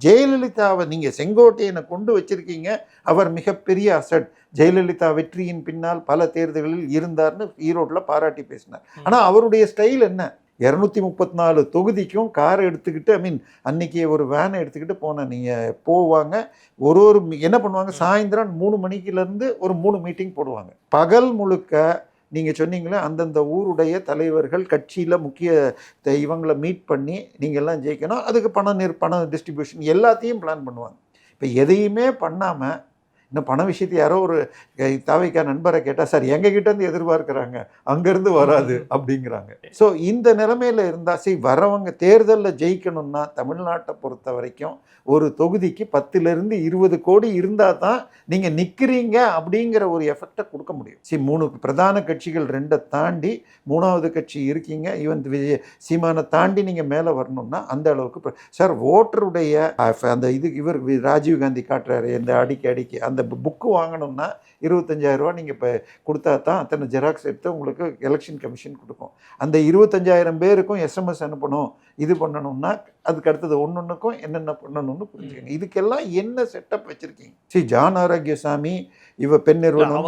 ஜெயலலிதாவை நீங்க செங்கோட்டையனை கொண்டு வச்சிருக்கீங்க, அவர் மிகப்பெரிய அசட். ஜெயலலிதா வெற்றியின் பின்னால் பல தேர்தல்களில் இருந்தார்னு ஈரோட்ல பாராட்டி பேசினார். ஆனா அவருடைய ஸ்டைல் என்ன? 234 தொகுதிக்கும் காரை எடுத்துக்கிட்டு, அன்னைக்கு ஒரு வேனை எடுத்துக்கிட்டு நீங்க போவாங்க. ஒரு என்ன பண்ணுவாங்க, சாயந்தரம் 3 மணிக்குலேருந்து ஒரு 3 மீட்டிங் போடுவாங்க. பகல் முழுக்க நீங்க சொன்னீங்களே, அந்தந்த ஊருடைய தலைவர்கள் கட்சியில முக்கிய இவங்களை மீட் பண்ணி நீங்க எல்லாம் ஜெயிக்கணும், அதுக்கு பணம் டிஸ்ட்ரிபியூஷன் எல்லாத்தையும் பிளான் பண்ணுவாங்க. இப்போ எதையுமே பண்ணாம இன்னும் பண விஷயத்தை யாரோ ஒரு தாவைக்கா நண்பரை கேட்டால், சார் எங்ககிட்ட இருந்து எதிர்பார்க்குறாங்க, அங்கேருந்து வராது அப்படிங்கிறாங்க. ஸோ இந்த நிலைமையில் இருந்தால் வரவங்க தேர்தலில் ஜெயிக்கணும்னா தமிழ்நாட்டை பொறுத்த வரைக்கும் ஒரு தொகுதிக்கு 10லேருந்து 20 கோடி இருந்தால் தான் நீங்கள் நிற்கிறீங்க அப்படிங்கிற ஒரு எஃபெக்டை கொடுக்க முடியும். 3 பிரதான கட்சிகள் 2 தாண்டி 3வது கட்சி இருக்கீங்க, ஈவன் சீமானை தாண்டி நீங்கள் மேலே வரணும்னா அந்த அளவுக்கு சார் ஓட்டருடைய அந்த இவர் ராஜீவ்காந்தி காட்டுறாரு இந்த அடிக்கி அந்த புக்கு வாங்கணும்னா 25,000 ரூபா நீங்கள் இப்போ கொடுத்தா தான் அத்தனை ஜெராக்ஸ் எடுத்து உங்களுக்கு எலெக்ஷன் கமிஷன் கொடுக்கும். அந்த 25,000 பேருக்கும் எஸ்எம்எஸ் அனுப்பணும், இது பண்ணணும்னா அதுக்கு அடுத்தது ஒன்னொன்றுக்கும் என்னென்ன பண்ணணும்னு புரிஞ்சுக்கங்க. இதுக்கெல்லாம் என்ன செட்டப் வச்சுருக்கீங்க? ஜான் ஆரோக்கியசாமி பெண் நிறுவனம்